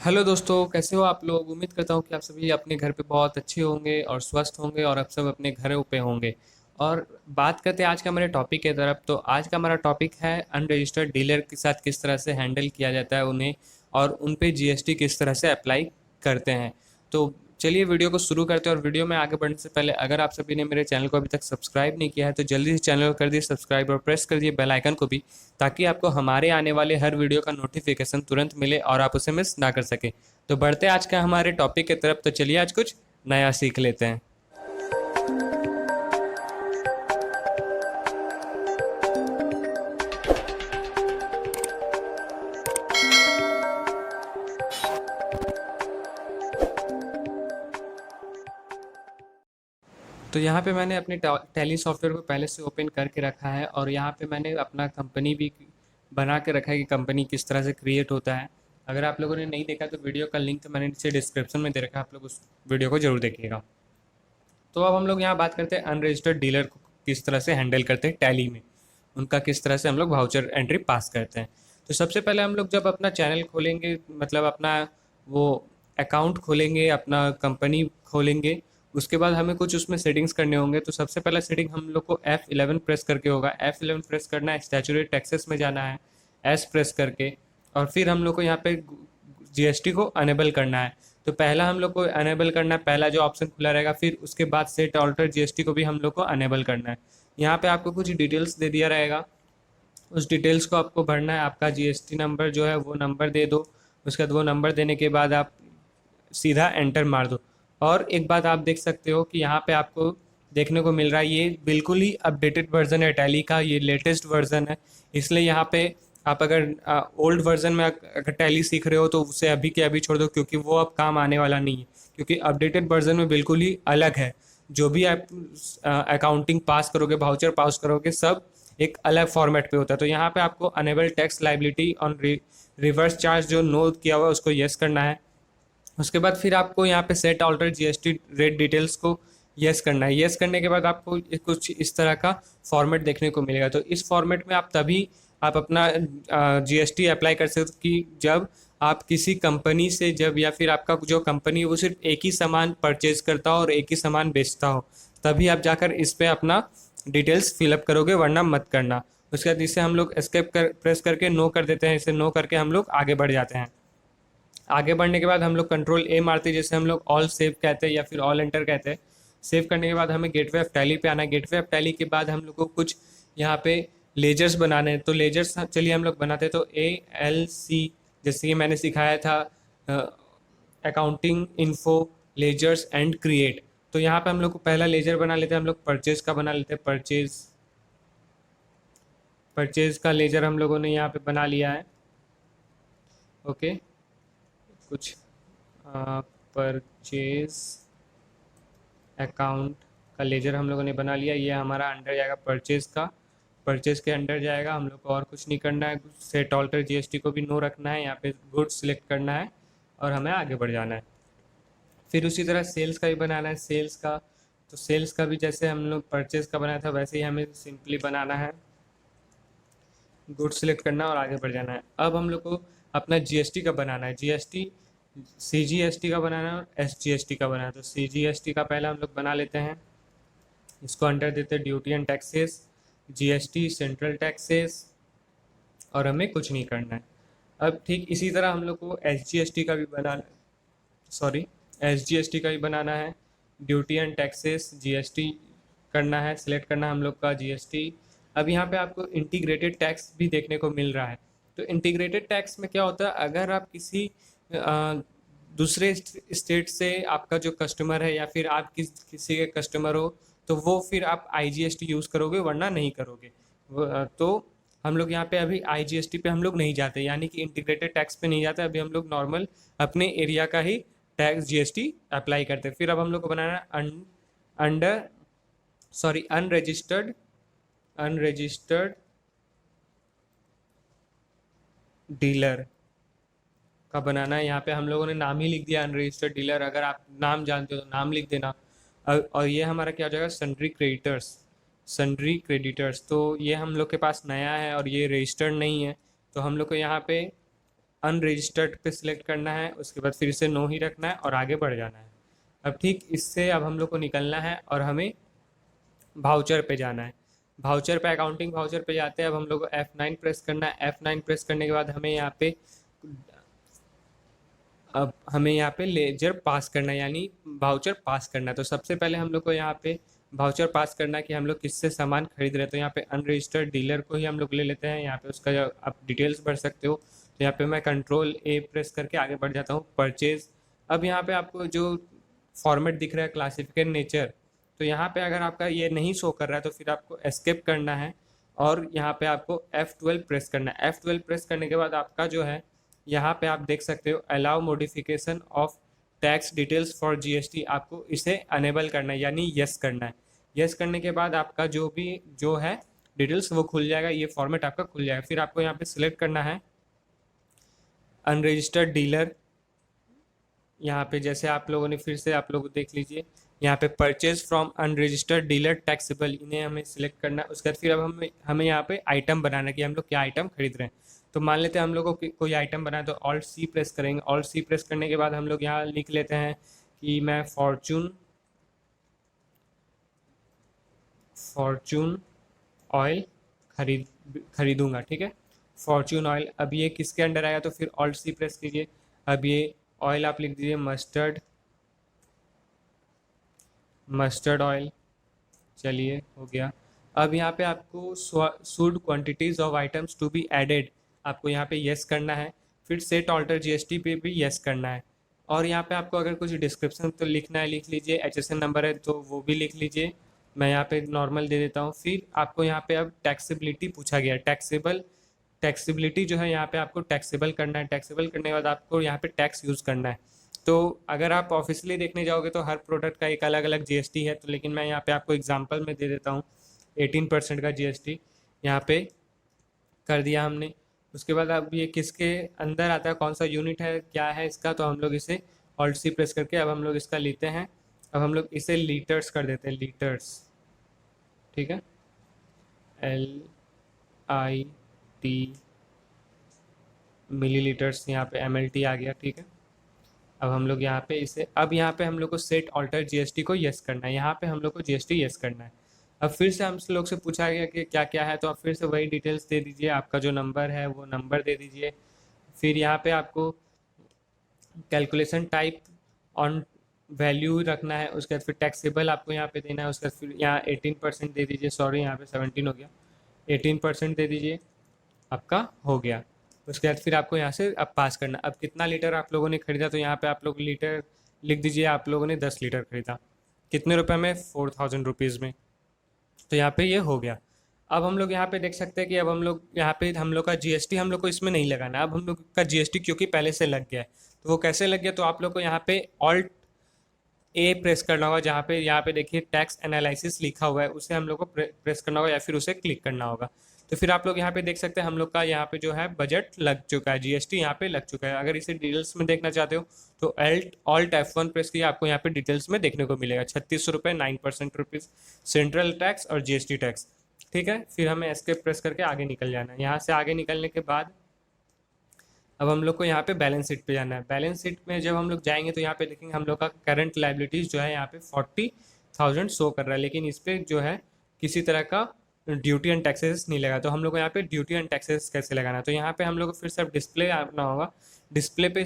Hello दोस्तों, कैसे हो आप लोग। उम्मीद करता हूँ कि आप सभी अपने घर पे बहुत अच्छे होंगे और स्वस्थ होंगे और आप सब अपने घरों पे होंगे। और बात करते हैं आज का हमारे टॉपिक की तरफ। तो आज का हमारा टॉपिक है अनरजिस्टर्ड डीलर के साथ किस तरह से हैंडल किया जाता है उन्हें, और उन पे जीएसटी किस तरह से अप्लाई करते हैं। तो चलिए वीडियो को शुरू करते हैं। और वीडियो में आगे बढ़ने से पहले अगर आप सभी ने मेरे चैनल को अभी तक सब्सक्राइब नहीं किया है तो जल्दी से चैनल को कर दिए सब्सक्राइब और प्रेस कर दिए बेल आइकन को भी, ताकि आपको हमारे आने वाले हर वीडियो का नोटिफिकेशन तुरंत मिले और आप उसे मिस ना कर सके। तो बढ़ते हैं आज का हमारे टॉपिक की तरफ। तो चलिए आज कुछ नया सीख लेते हैं। तो यहाँ पे मैंने अपने टैली सॉफ्टवेयर को पहले से ओपन करके रखा है, और यहाँ पे मैंने अपना कंपनी भी बना के रखा है कि कंपनी किस तरह से क्रिएट होता है। अगर आप लोगों ने नहीं देखा तो वीडियो का लिंक तो मैंने नीचे डिस्क्रिप्शन में दे रखा है, आप लोग उस वीडियो को जरूर देखिएगा। तो अब हम लोग यहाँ बात करते हैं अनरजिस्टर्ड डीलर को किस तरह से हैंडल करते हैं टैली में, उनका किस तरह से हम लोग वाउचर एंट्री पास करते हैं। तो सबसे पहले हम लोग जब अपना चैनल खोलेंगे, मतलब अपना वो अकाउंट खोलेंगे, अपना कंपनी खोलेंगे, उसके बाद हमें कुछ उसमें सेटिंग्स करने होंगे। तो सबसे पहला सेटिंग हम लोग को F11 प्रेस करके होगा। F11 प्रेस करना है, स्टैट्यूटरी टैक्सेस में जाना है, एस प्रेस करके, और फिर हम लोग को यहाँ पे जीएसटी को अनेबल करना है। तो पहला हम लोग को अनेबल करना है, पहला जो ऑप्शन खुला रहेगा, फिर उसके बाद सेट ऑल्टर जीएसटी को भी हम लोग को अनेबल करना है। यहाँ पे आपको कुछ डिटेल्स दे दिया रहेगा, उस डिटेल्स को आपको भरना है। आपका जीएसटी नंबर जो है वो नंबर दे दो। उसके बाद वो नंबर देने के बाद आप सीधा एंटर मार दो। और एक बात आप देख सकते हो कि यहाँ पे आपको देखने को मिल रहा है, ये बिल्कुल ही अपडेटेड वर्जन है टैली का, ये लेटेस्ट वर्जन है। इसलिए यहाँ पे आप अगर ओल्ड वर्जन में अगर टैली सीख रहे हो तो उसे अभी के अभी छोड़ दो, क्योंकि वो अब काम आने वाला नहीं है। क्योंकि अपडेटेड वर्जन में बिल्कुल ही अलग है। जो भी आप अकाउंटिंग पास करोगे, वाउचर पास करोगे, सब एक अलग फॉर्मेट पे होता है। तो यहाँ पे आपको enable tax liability on reverse charge जो नो किया हुआ है उसको यस करना है। उसके बाद फिर आपको यहाँ पे set alter GST rate details को यस करना है। यस करने के बाद आपको कुछ इस तरह का फॉर्मेट देखने को मिलेगा। तो इस फॉर्मेट में आप तभी आप अपना जीएसटी अप्लाई कर सकते हो कि जब आप किसी कंपनी से, जब या फिर आपका जो कंपनी है वो सिर्फ एक ही सामान परचेज करता हो और एक ही सामान बेचता हो, तभी आप जाकर इस पे अपना डिटेल्स फिलअप करोगे, वरना मत करना। उसके बाद इसे हम लोग एस्केप कर प्रेस करके नो कर देते हैं। इसे नो करके हम लोग आगे बढ़ जाते हैं। आगे बढ़ने के बाद हम लोग कंट्रोल ए मारते हैं, जैसे हम लोग ऑल सेव कहते हैं या फिर ऑल एंटर कहते हैं। सेव करने के बाद हमें गेटवे ऑफ टैली पे आना है। गेटवे ऑफ टैली के बाद हम लोग को कुछ यहाँ पे लेजर्स बनाने हैं। तो लेजर्स चलिए हम लोग बनाते हैं। तो ALC, जैसे कि मैंने सिखाया था, accounting info ledgers and create. तो यहाँ पे हम लोग को पहला लेजर बना लेते हैं, हम लोग परचेज का बना लेते हैं। परचेज परचेज का लेजर हम लोगों ने यहाँ पे बना लिया है। ओके, कुछ परचेज अकाउंट का लेजर हम लोगों ने बना लिया। ये हमारा अंडर जाएगा परचेज का, परचेज के अंडर जाएगा। हम लोग को और कुछ नहीं करना है। सेट ऑल्टर जीएसटी को भी नो रखना है, यहाँ पे गुड्स सिलेक्ट करना है और हमें आगे बढ़ जाना है। फिर उसी तरह सेल्स का भी बनाना है, सेल्स का। तो सेल्स का भी जैसे हम लोग परचेज का बनाया था वैसे ही हमें सिंपली बनाना है, गुड्स सिलेक्ट करना और आगे बढ़ जाना है। अब हम लोग को अपना जीएसटी का बनाना है। जीएसटी CGST का बनाना है और SGST का बनाना है। तो CGST का पहला हम लोग बना लेते हैं, इसको अंडर देते हैं duty and taxes, GST central taxes, और हमें कुछ नहीं करना है। अब ठीक इसी तरह हम लोग को SGST का भी बनाना, सॉरी, SGST का भी बनाना है। ड्यूटी एंड टैक्सेस, जीएसटी करना है, सिलेक्ट करना है हम लोग का जीएसटी। अब यहाँ पे आपको इंटीग्रेटेड टैक्स भी देखने को मिल रहा है। तो इंटीग्रेटेड टैक्स में क्या होता है, अगर आप किसी दूसरे स्टेट से आपका जो कस्टमर है या फिर आप किसी के कस्टमर हो, तो वो फिर आप IGST यूज़ करोगे, वरना नहीं करोगे। तो हम लोग यहाँ पे अभी IGST पे हम लोग नहीं जाते, यानी कि इंटीग्रेटेड टैक्स पे नहीं जाते। अभी हम लोग नॉर्मल अपने एरिया का ही टैक्स GST अप्लाई करते हैं। फिर अब हम लोग को बनाना है under sorry unregistered unregistered dealer का बनाना है। यहाँ पे हम लोगों ने नाम ही लिख दिया अनरजिस्टर्ड डीलर। अगर आप नाम जानते हो तो नाम लिख देना। और ये हमारा क्या हो जाएगा, सन्ड्री क्रेडिटर्स। सन्ड्री क्रेडिटर्स, तो ये हम लोग के पास नया है और ये रजिस्टर्ड नहीं है। तो हम लोग को यहाँ पे अनरजिस्टर्ड पे सिलेक्ट करना है, उसके बाद फिर से नो ही रखना है और आगे बढ़ जाना है। अब ठीक इससे अब हम लोग को निकलना है और हमें भाउचर पे जाना है। भाउचर पे, अकाउंटिंग भाउचर पे जाते हैं। अब हम लोग को F9 प्रेस करना है। F9 प्रेस करने के बाद हमें यहाँ पे अब हमें यहाँ पे लेजर पास करना है, यानी भाउचर पास करना है। तो सबसे पहले हम लोग को यहाँ पे भाउचर पास करना है कि हम लोग किससे सामान खरीद रहे हैं। तो यहाँ पे अनरजिस्टर्ड डीलर को ही हम लोग ले लेते हैं। यहाँ पे उसका जो आप डिटेल्स भर सकते हो। तो यहाँ पे मैं Ctrl+A प्रेस करके आगे बढ़ जाता हूँ। परचेज, अब यहाँ पे आपको जो फॉर्मेट दिख रहा है क्लासिफिकेशन नेचर, तो यहाँ पे अगर आपका ये नहीं शो कर रहा है तो फिर आपको एस्केप करना है और यहाँ पे आपको F12 प्रेस करना है। F12 प्रेस करने के बाद आपका जो है यहाँ पे आप देख सकते हो allow modification of tax details for GST, आपको इसे अनेबल करना है यानी यस करना है। यस करने के बाद आपका जो भी जो है डिटेल्स वो खुल जाएगा, ये फॉर्मेट आपका खुल जाएगा। फिर आपको यहाँ पे सिलेक्ट करना है अनरजिस्टर्ड डीलर। यहाँ पे जैसे आप लोगों ने फिर से आप लोग देख लीजिए, यहाँ पे purchase from unregistered dealer taxable, इन्हें हमें सिलेक्ट करना है। उसके बाद फिर अब हमें यहाँ पे आइटम बनाना है कि हम लोग क्या आइटम खरीद रहे हैं। तो मान लेते हैं हम लोग को कोई आइटम बनाए, तो Alt+C प्रेस करेंगे। Alt+C प्रेस करने के बाद हम लोग यहाँ लिख लेते हैं कि मैं फॉर्चून ऑयल खरीदूंगा, ठीक है, फॉर्चून ऑयल। अब ये किसके अंडर आएगा, तो फिर Alt+C प्रेस कीजिए। अब ये ऑयल आप लिख दीजिए मस्टर्ड ऑयल, चलिए हो गया। अब यहाँ पे आपको should quantities of items to be added, आपको यहाँ पे यस करना है। फिर सेट ऑल्टर जीएसटी पे भी यस करना है। और यहाँ पे आपको अगर कुछ डिस्क्रिप्शन तो लिखना है लिख लीजिए, HSN नंबर है तो वो भी लिख लीजिए। मैं यहाँ पे नॉर्मल दे देता हूँ। फिर आपको यहाँ पे अब टैक्सेबिलिटी पूछा गया, टैक्सेबिलिटी जो है यहाँ पे आपको टैक्सेबल करना है। टैक्सेबल करने के बाद आपको यहाँ पे टैक्स यूज़ करना है। तो अगर आप ऑफिशियली देखने जाओगे तो हर प्रोडक्ट का एक अलग अलग जीएसटी है, तो लेकिन मैं यहाँ पे आपको एग्जांपल में दे देता हूँ। 18% का जीएसटी यहाँ पे कर दिया हमने। उसके बाद अब ये किसके अंदर आता है, कौन सा यूनिट है, क्या है इसका, तो हम लोग इसे Alt+C प्रेस करके अब हम लोग इसका लेते हैं। अब हम लोग इसे लीटर्स कर देते हैं, लीटर्स, ठीक है, LIT मिलीलीटर्स, यहाँ पे MLT आ गया, ठीक है। अब हम लोग यहाँ पे इसे, अब यहाँ पे हम लोग को सेट ऑल्टर जीएसटी को यस करना है। यहाँ पे हम लोग को जीएसटी यस करना है। अब फिर से हम लोग से पूछा गया कि क्या क्या है, तो आप फिर से वही डिटेल्स दे दीजिए, आपका जो नंबर है वो नंबर दे दीजिए। फिर यहाँ पे आपको कैलकुलेशन टाइप ऑन वैल्यू रखना है। उसके बाद फिर टैक्सेबल आपको यहाँ पे देना है। उसके बाद फिर यहाँ 18% दे दीजिए, सॉरी यहाँ पे 17 हो गया, 18% दे दीजिए, आपका हो गया। उसके बाद फिर आपको यहाँ से अब पास करना। अब कितना लीटर आप लोगों ने खरीदा, तो यहाँ पे आप लोग लीटर लिख दीजिए। आप लोगों ने 10 लीटर खरीदा, कितने रुपए में, 4000 रुपीज़ में। तो यहाँ पे ये हो गया। अब हम लोग यहाँ पे देख सकते हैं कि अब हम लोग यहाँ पे हम लोग का जीएसटी हम लोग को इसमें नहीं लगाना। अब हम लोग का जीएसटी क्योंकि पहले से लग गया है, तो वो कैसे लग गया, तो आप लोग को यहाँ पे Alt+A प्रेस करना होगा। जहाँ पे यहाँ पे देखिए टैक्स एनालिसिस लिखा हुआ है, उसे हम लोग को प्रेस करना होगा या फिर उसे क्लिक करना होगा। तो फिर आप लोग यहाँ पे देख सकते हैं हम लोग का यहाँ पे जो है बजट लग चुका है, जीएसटी यहाँ पे लग चुका है। अगर इसे डिटेल्स में देखना चाहते हो तो Alt F1 प्रेस किया, आपको यहाँ पे डिटेल्स में देखने को मिलेगा। 36 रुपये 9% रुपीज़ सेंट्रल टैक्स और जीएसटी टैक्स, ठीक है। फिर हमें एस्केप प्रेस करके आगे निकल जाना है। यहाँ से आगे निकलने के बाद अब हम लोग को यहाँ पे बैलेंस शीट पे जाना है। बैलेंस शीट में जब हम लोग जाएंगे तो यहाँ पे देखेंगे हम लोग का करंट लाइबिलिटीज़ जो है यहाँ पे 40,000 शो कर रहा है, लेकिन इस पर जो है किसी तरह का ड्यूटी एंड टैक्सेस नहीं लगा। तो हम लोग को यहाँ पे ड्यूटी एंड टैक्सेस कैसे लगाना है, तो यहाँ पे हम लोग को फिर से डिस्प्ले आना होगा। डिस्प्ले पे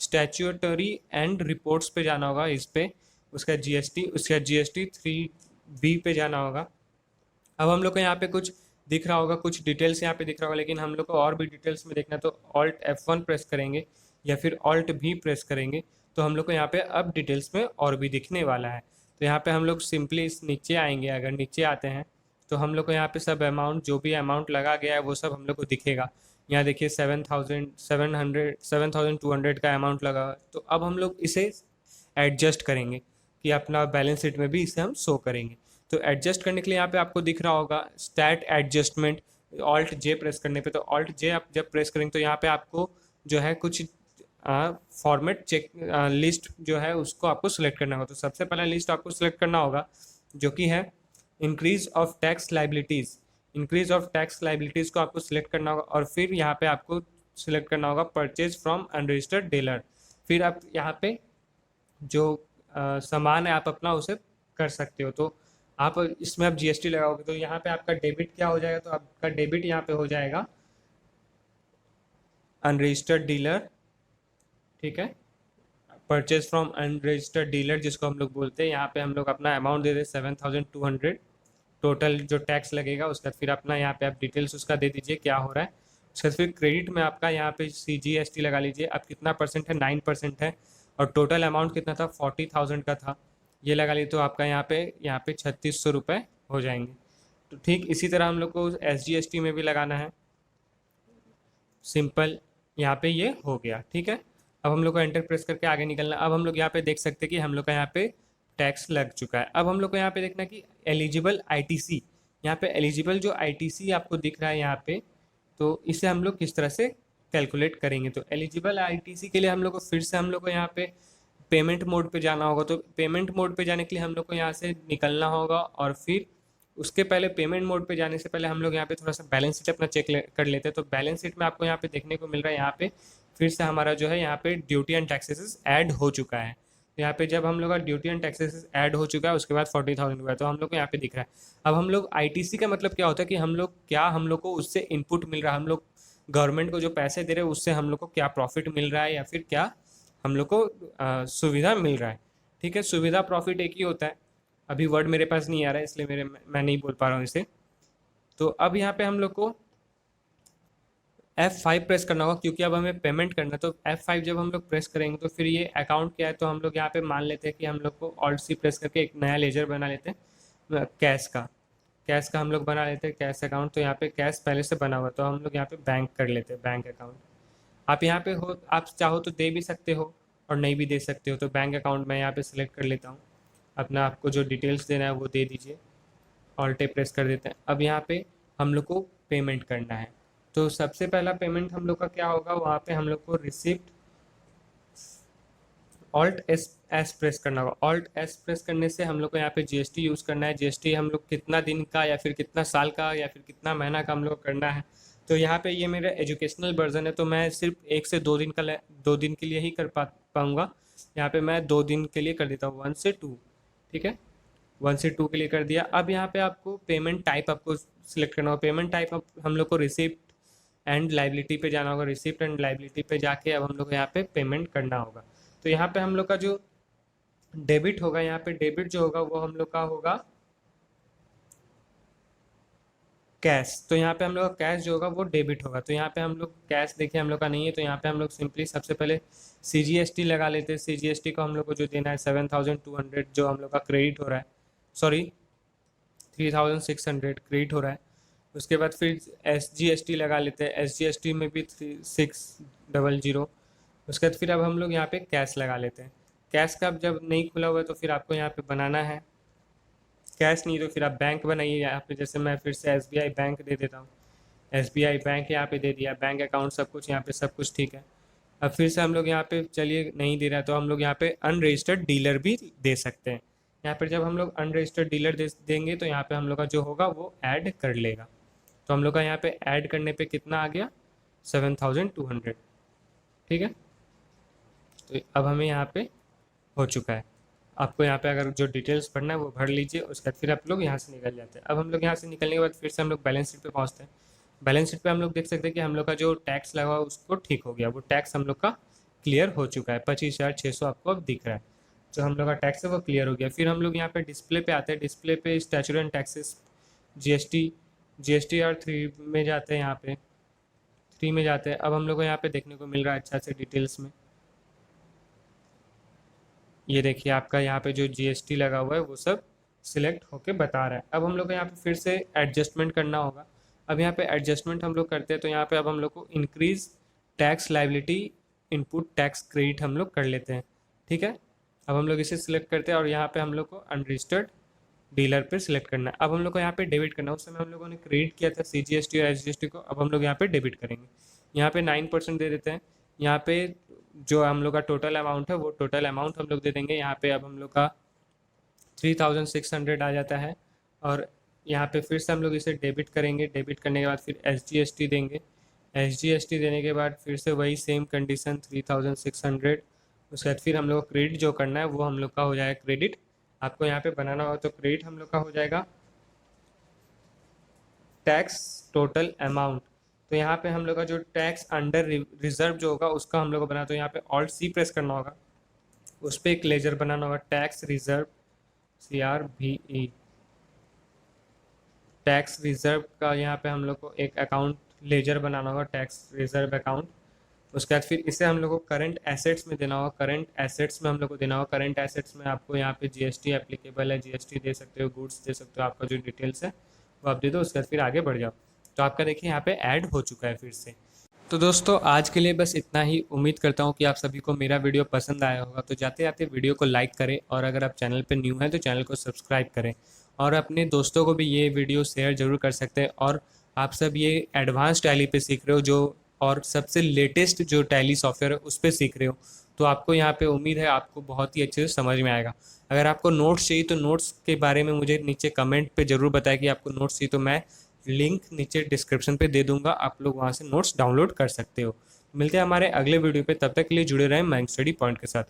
स्टैच्यूटरी एंड रिपोर्ट्स पे जाना होगा, इस पे उसका जीएसटी 3B पे जाना होगा। अब हम लोग को यहाँ पे कुछ दिख रहा होगा, कुछ डिटेल्स यहाँ पे दिख रहा होगा, लेकिन हम लोग को और भी डिटेल्स में देखना तो Alt F1 प्रेस करेंगे या फिर Alt+V प्रेस करेंगे, तो हम लोग को यहाँ पे अब डिटेल्स में और भी दिखने वाला है। तो यहाँ पे हम लोग सिंपली इस नीचे आएंगे। अगर नीचे आते हैं तो हम लोग को यहाँ पे सब अमाउंट, जो भी अमाउंट लगा गया है वो सब हम लोग को दिखेगा। यहाँ देखिए 7,200 का अमाउंट लगा। तो अब हम लोग इसे एडजस्ट करेंगे कि अपना बैलेंस शीट में भी इसे हम शो करेंगे। तो एडजस्ट करने के लिए यहाँ पे आपको दिख रहा होगा स्टैट एडजस्टमेंट, Alt+J प्रेस करने पे। तो Alt+J आप जब प्रेस करेंगे तो यहाँ पे आपको जो है कुछ फॉर्मेट चेक लिस्ट जो है उसको आपको सिलेक्ट करना होगा। तो सबसे पहला लिस्ट आपको सिलेक्ट करना होगा जो कि है increase of tax liabilities. Increase of tax liabilities को आपको सिलेक्ट करना होगा और फिर यहाँ पे आपको सिलेक्ट करना होगा परचेज फ्रॉम अनरजिस्टर्ड डीलर। फिर आप यहाँ पे जो सामान है आप अपना उसे कर सकते हो। तो आप इसमें आप जीएसटी लगाओगे तो यहाँ पे आपका डेबिट क्या हो जाएगा, तो आपका डेबिट यहाँ पे हो जाएगा अनरजिस्टर्ड डीलर, ठीक है, परचेज फ्रॉम अनरजिस्टर्ड डीलर जिसको हम लोग बोलते हैं। यहाँ पे हम लोग अपना अमाउंट दे दें 7200, टोटल जो टैक्स लगेगा उसका। फिर अपना यहाँ पे आप डिटेल्स उसका दे दीजिए क्या हो रहा है। उसके बाद फिर क्रेडिट में आपका यहाँ पे CGST लगा लीजिए। अब कितना परसेंट है, 9% है, और टोटल अमाउंट कितना था, 40,000 का था, ये लगा लीजिए। तो आपका यहाँ पे 3600 रुपये हो जाएंगे। तो ठीक इसी तरह हम लोग को SGST में भी लगाना है। सिंपल, यहाँ पे ये हो गया, ठीक है। अब हम लोग को एंटर प्रेस करके आगे निकलना। अब हम लोग यहाँ पे देख सकते हैं कि हम लोग का यहाँ पे टैक्स लग चुका है। अब हम लोग को यहाँ पे देखना कि एलिजिबल ITC, यहाँ पे एलिजिबल जो ITC आपको दिख रहा है यहाँ पे, तो इसे हम लोग किस तरह से कैलकुलेट करेंगे। तो एलिजिबल ITC के लिए हम लोग को फिर से हम लोग को यहाँ पे पेमेंट मोड पे जाना होगा। तो पेमेंट मोड पे जाने के लिए हम लोग को यहाँ से निकलना होगा, और फिर उसके पहले पेमेंट मोड पे जाने से पहले हम लोग यहाँ पे थोड़ा सा बैलेंस शीट अपना चेक कर लेते हैं। तो बैलेंस शीट में आपको यहाँ पे देखने को मिल रहा है, यहाँ पे फिर से हमारा जो है यहाँ पे ड्यूटी एंड टैक्सेस ऐड हो चुका है। तो यहाँ पे जब हम लोग का ड्यूटी एंड टैक्सेस ऐड हो चुका है उसके बाद 40,000 हुआ है, तो हम लोग को यहाँ पे दिख रहा है। अब हम लोग ITC का मतलब क्या होता है कि हम लोग को उससे इनपुट मिल रहा है, हम लोग गवर्नमेंट को जो पैसे दे रहे हैं उससे हम लोग को क्या प्रॉफिट मिल रहा है, या फिर क्या हम लोग को सुविधा मिल रहा है। ठीक है, सुविधा प्रॉफिट एक ही होता है। अभी वर्ड मेरे पास नहीं आ रहा है इसलिए मैं नहीं बोल पा रहा हूँ इसे। तो अब यहाँ पे हम लोग को F5 प्रेस करना होगा क्योंकि अब हमें पेमेंट करना है। तो F5 जब हम लोग प्रेस करेंगे तो फिर ये अकाउंट क्या है, तो हम लोग यहाँ पे मान लेते हैं कि हम लोग को Alt+C प्रेस करके एक नया लेजर बना लेते हैं कैश का हम लोग बना लेते हैं कैश अकाउंट। तो यहाँ पे कैश पहले से बना हुआ, तो हम लोग यहाँ पे बैंक कर लेते हैं, बैंक अकाउंट। आप यहाँ पे हो, आप चाहो तो दे भी सकते हो और नहीं भी दे सकते हो। तो बैंक अकाउंट मैं यहाँ पे सिलेक्ट कर लेता हूँ, अपना आपको जो डिटेल्स देना है वो दे दीजिए, ऑल्टे प्रेस कर देते हैं। अब यहाँ पे हम लोग को पेमेंट करना है। तो सबसे पहला पेमेंट हम लोग का क्या होगा, वहाँ पे हम लोग को रिसिप्ट Alt+S प्रेस करना होगा। Alt+S प्रेस करने से हम लोग को यहाँ पे GST यूज़ करना है। GST हम लोग कितना दिन का या फिर कितना साल का या फिर कितना महीना का हम लोग को करना है। तो यहाँ पे ये मेरा एजुकेशनल वर्जन है, तो मैं सिर्फ 1 से 2 दिन का 2 दिन के लिए ही कर पाऊँगा। यहाँ पे मैं 2 दिन के लिए कर देता हूँ, 1 से 2, ठीक है, 1 से 2 के लिए कर दिया। अब यहाँ पे आपको पेमेंट टाइप आपको सिलेक्ट करना होगा। पेमेंट टाइप हम लोग को रिसिप्ट एंड लाइबिलिटी पे जाना होगा। रिसिप्ट एंड लाइबिलिटी पे जाके अब हम लोग को यहाँ पे पेमेंट करना होगा। तो यहाँ पे हम लोग का जो डेबिट होगा, यहाँ पे डेबिट जो होगा वो हम लोग का होगा कैश। तो यहाँ पे हम लोग का कैश जो होगा वो डेबिट होगा। तो यहाँ पे हम लोग कैश देखिए हम लोग का नहीं है, तो यहाँ पे हम लोग सिंपली सबसे पहले CGST लगा लेते हैं। CGST को हम लोग को जो देना है 7200 जो हम लोग का क्रेडिट हो रहा है, सॉरी 3600 क्रेडिट हो रहा है। उसके बाद फिर SGST लगा लेते हैं, SGST में भी 3600। उसके बाद फिर अब हम लोग यहाँ पे कैश लगा लेते हैं। कैश का अब जब नहीं खुला हुआ है तो फिर आपको यहाँ पे बनाना है। कैश नहीं तो फिर आप बैंक बनाइए। यहाँ पे जैसे मैं फिर से SBI बैंक दे देता हूँ, SBI बैंक यहाँ पे दे दिया, बैंक अकाउंट सब कुछ यहाँ पे सब कुछ ठीक है। अब फिर से हम लोग यहाँ पे चलिए नहीं दे रहा तो हम लोग यहाँ पे अनरजिस्टर्ड डीलर भी दे सकते हैं। यहाँ पर जब हम लोग अनरजिस्टर्ड डीलर देंगे तो यहाँ पे हम लोग का जो होगा वो ऐड कर लेगा। तो हम लोग का यहाँ पे ऐड करने पे कितना आ गया, 7200, ठीक है। तो अब हमें यहाँ पे हो चुका है। आपको यहाँ पे अगर जो डिटेल्स भरना है वो भर लीजिए, उसके बाद फिर आप लोग यहाँ से निकल जाते हैं। अब हम लोग यहाँ से निकलने के बाद फिर से हम लोग बैलेंस शीट पे पहुँचते हैं। बैलेंस शीट पे हम लोग देख सकते हैं कि हम लोग का जो टैक्स लगा हुआ उसको ठीक हो गया, वो टैक्स हम लोग का क्लियर हो चुका है। 25,600 आपको अब दिख रहा है, जो हम लोग का टैक्स है वो क्लियर हो गया। फिर हम लोग यहाँ पे डिस्प्ले पे आते हैं। डिस्प्ले पे स्टैट्यूटरी एंड टैक्सेस, GST और 3 में जाते हैं। यहाँ पे 3 में जाते हैं। अब हम लोग को यहाँ पे देखने को मिल रहा है अच्छा से डिटेल्स में, ये देखिए आपका यहाँ पे जो GST लगा हुआ है वो सब सिलेक्ट होके बता रहा है। अब हम लोग को यहाँ पे फिर से एडजस्टमेंट करना होगा। अब यहाँ पे एडजस्टमेंट हम लोग करते हैं, तो यहाँ पे अब हम लोग को increase tax liability input tax credit हम लोग कर लेते हैं, ठीक है। अब हम लोग इसे सिलेक्ट करते हैं और यहाँ पे हम लोग को अनरजिस्टर्ड डीलर पे सिलेक्ट करना है। अब हम लोग को यहाँ पे डेबिट करना है। उस समय हम लोगों ने क्रेडिट किया था CGST और SGST को, अब हम लोग यहाँ पे डेबिट करेंगे। यहाँ पे 9% दे देते हैं। यहाँ पे जो हम लोग का टोटल अमाउंट है वो टोटल अमाउंट हम लोग दे देंगे। यहाँ पे अब हम लोग का 3600 आ जाता है, और यहाँ पे फिर से हम लोग इसे डेबिट करेंगे। डेबिट करने के बाद फिर SGST देंगे। SGST देने के बाद फिर से वही सेम कंडीशन 3600। उसके बाद फिर हम लोग को क्रेडिट जो करना है वो हम लोग का हो जाएगा क्रेडिट। आपको यहाँ पे बनाना होगा तो क्रेडिट हम लोग का हो जाएगा टैक्स टोटल अमाउंट। तो यहाँ पे हम लोग का जो टैक्स अंडर रिजर्व जो होगा उसका हम लोग को बना, तो यहाँ पे ऑल्ट सी प्रेस करना होगा, उस पर एक लेजर बनाना होगा tax reserve CRVE। Tax reserve का यहाँ पे हम लोग को एक अकाउंट लेजर बनाना होगा टैक्स रिजर्व अकाउंट। उसके बाद फिर इसे हम लोग को करंट एसेट्स में देना होगा। करंट एसेट्स में हम लोग को देना होगा, करंट एसेट्स में आपको यहाँ पे GST एप्लीकेबल है, GST दे सकते हो, गुड्स दे सकते हो, आपका जो डिटेल्स है वो आप दे दो। उसके बाद फिर आगे बढ़ जाओ। तो आपका देखिए यहाँ पे ऐड हो चुका है फिर से। तो दोस्तों आज के लिए बस इतना ही। उम्मीद करता हूँ कि आप सभी को मेरा वीडियो पसंद आया होगा। तो जाते जाते वीडियो को लाइक करें, और अगर आप चैनल पे न्यू हैं तो चैनल को सब्सक्राइब करें, और अपने दोस्तों को भी ये वीडियो शेयर जरूर कर सकते हैं। और आप सब ये एडवांस टैली पे सीख रहे हो जो, और सबसे लेटेस्ट जो टैली सॉफ्टवेयर है उस पर सीख रहे हो, तो आपको यहाँ पे उम्मीद है आपको बहुत ही अच्छे से समझ में आएगा। अगर आपको नोट्स चाहिए तो नोट्स के बारे में मुझे नीचे कमेंट पे ज़रूर बताएं कि आपको नोट्स चाहिए, तो मैं लिंक नीचे डिस्क्रिप्शन पे दे दूंगा, आप लोग वहाँ से नोट्स डाउनलोड कर सकते हो। मिलते हैं हमारे अगले वीडियो पे, तब तक के लिए जुड़े रहें माइंड स्टडी पॉइंट के साथ।